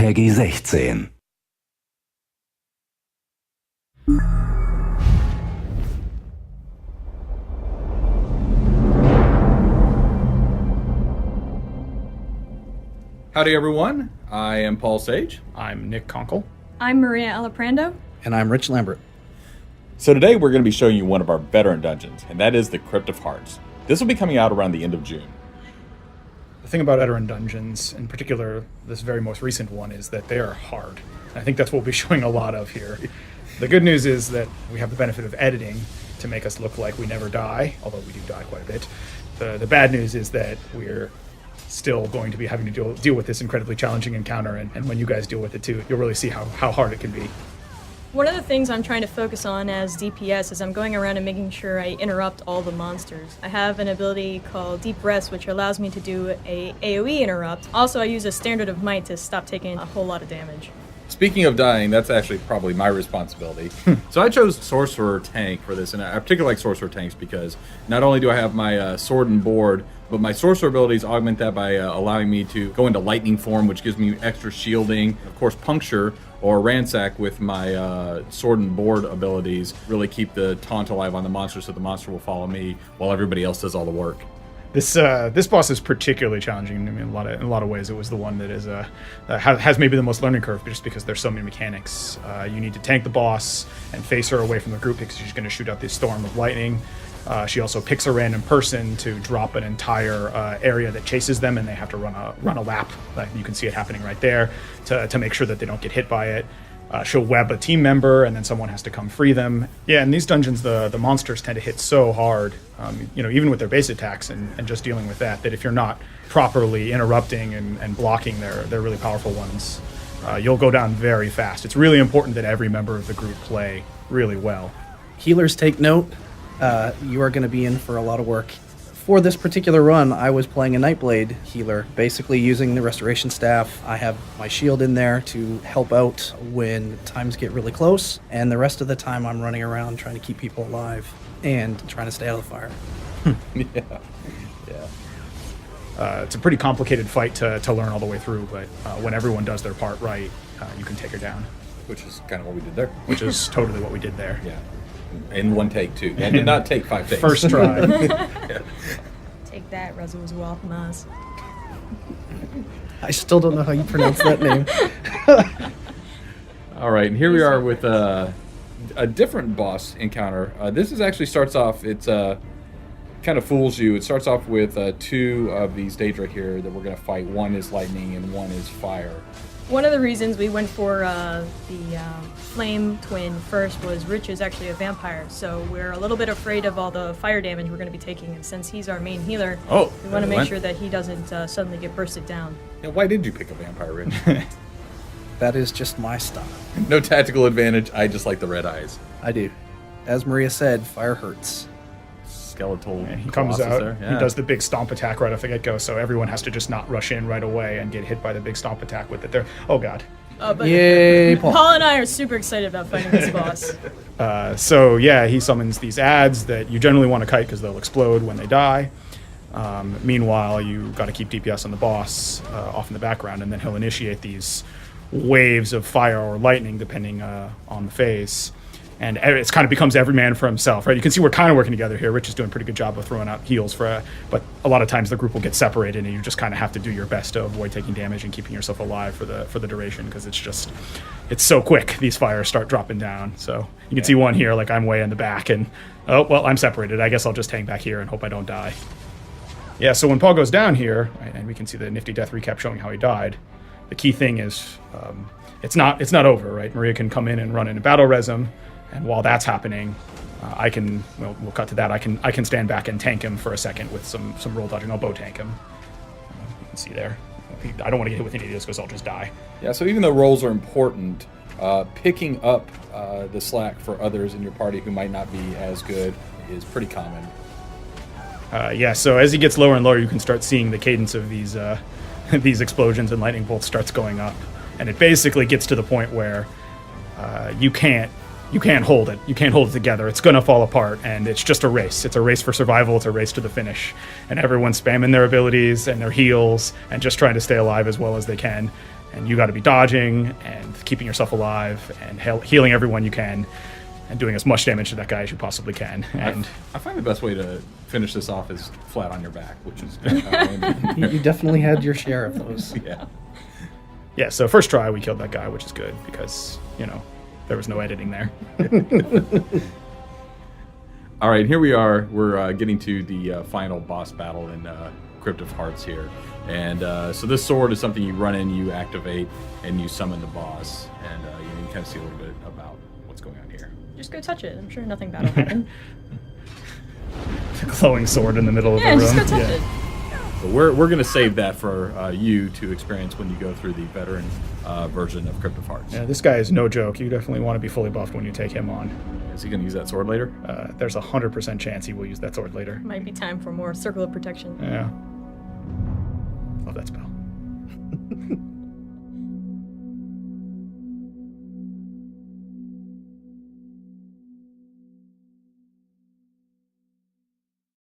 Peggy 16. Howdy everyone, I am Paul Sage. I'm Nick Conkle. I'm Maria Alaprando. And I'm Rich Lambert. So today we're going to be showing you one of our veteran dungeons, and that is the Crypt of Hearts. This will be coming out around the end of June. The thing about veteran dungeons, in particular this very most recent one, is that they are hard. I think that's what we'll be showing a lot of here. The good news is that we have the benefit of editing to make us look like we never die, although we do die quite a bit. The bad news is that we're still going to be having to deal with this incredibly challenging encounter, and when you guys deal with it too, you'll really see how hard it can be. One of the things I'm trying to focus on as DPS is I'm going around and making sure I interrupt all the monsters. I have an ability called Deep Rest, which allows me to do a AoE interrupt. Also, I use a Standard of Might to stop taking a whole lot of damage. Speaking of dying, that's actually probably my responsibility. So I chose Sorcerer Tank for this, and I particularly like Sorcerer Tanks because not only do I have my sword and board, but my Sorcerer abilities augment that by allowing me to go into Lightning form, which gives me extra shielding. Of course, Puncture or Ransack with my sword and board abilities really keep the taunt alive on the monster, so the monster will follow me while everybody else does all the work. This boss is particularly challenging. I mean, in a lot of ways, it was the one that is has maybe the most learning curve, just because there's so many mechanics. You need to tank the boss and face her away from the group because she's going to shoot out this storm of lightning. She also picks a random person to drop an entire area that chases them, and they have to run a lap. You can see it happening right there to make sure that they don't get hit by it. She'll web a team member, and then someone has to come free them. Yeah, in these dungeons, the monsters tend to hit so hard, even with their base attacks and just dealing with that if you're not properly interrupting and blocking their really powerful ones, you'll go down very fast. It's really important that every member of the group play really well. Healers, take note. You are going to be in for a lot of work. For this particular run, I was playing a Nightblade healer, basically using the restoration staff. I have my shield in there to help out when times get really close, and the rest of the time I'm running around trying to keep people alive and trying to stay out of the fire. It's a pretty complicated fight to learn all the way through, but when everyone does their part right, you can take her down. Which is kind of what we did there. Which is totally what we did there. Yeah. In one take, too. That did not take 5 takes. First try. Yeah. Take that, Razzles Waltmaz. I still don't know how you pronounce that name. All right, and here we are with a different boss encounter. This is actually starts off, it's kind of fools you. It starts off with 2 of these Daedra here that we're going to fight. One is lightning and one is fire. One of the reasons we went for the Flame Twin first was Rich is actually a vampire, so we're a little bit afraid of all the fire damage we're going to be taking, and since he's our main healer, we want to make sure that he doesn't suddenly get bursted down. Yeah, why did you pick a vampire, Rich? That is just my style. No tactical advantage, I just like the red eyes. I do. As Maria said, fire hurts. Skeletal. And he comes out, there. Yeah. He does the big stomp attack right off the get-go, so everyone has to just not rush in right away and get hit by the big stomp attack with it there. Oh, God. But Yay, Paul. Paul and I are super excited about fighting this boss. So, yeah, he summons these ads that you generally want to kite because they'll explode when they die. Meanwhile, you got to keep DPS on the boss off in the background, and then he'll initiate these waves of fire or lightning, depending on the phase. And it kind of becomes every man for himself, right? You can see we're kind of working together here. Rich is doing a pretty good job of throwing out heals but a lot of times the group will get separated, and you just kind of have to do your best to avoid taking damage and keeping yourself alive for the duration, because it's so quick. These fires start dropping down. So you can see one here, like I'm way in the back, and I'm separated. I guess I'll just hang back here and hope I don't die. Yeah. So when Paul goes down here, right, and we can see the nifty death recap showing how he died. The key thing is it's not over, right? Maria can come in and run into battle res him. And while that's happening, we'll cut to that. I can stand back and tank him for a second with some roll dodging. I'll bow tank him. You can see there. I don't want to get hit with any of this because I'll just die. Yeah, so even though rolls are important, picking up the slack for others in your party who might not be as good is pretty common. So as he gets lower and lower, you can start seeing the cadence of these these explosions and lightning bolts starts going up. And it basically gets to the point where you can't hold it. You can't hold it together. It's going to fall apart, and it's just a race. It's a race for survival. It's a race to the finish. And everyone's spamming their abilities and their heals and just trying to stay alive as well as they can. and you got to be dodging and keeping yourself alive and healing everyone you can and doing as much damage to that guy as you possibly can. And I find the best way to finish this off is flat on your back, which is You definitely had your share of those. yeah. yeah, so first try we killed that guy, which is good because, there was no editing there. All right, here we are. We're getting to the final boss battle in Crypt of Hearts here. And so this sword is something you run in, you activate, and you summon the boss. And you can kind of see a little bit about what's going on here. Just go touch it. I'm sure nothing bad will happen. The glowing sword in the middle of Yeah, the just room. go touch it. But we're going to save that for you to experience when you go through the veteran version of Crypt of Hearts. Yeah, this guy is no joke. You definitely want to be fully buffed when you take him on. Is he going to use that sword later? There's a 100% chance he will use that sword later. Might be time for more circle of protection. Yeah. Love that spell.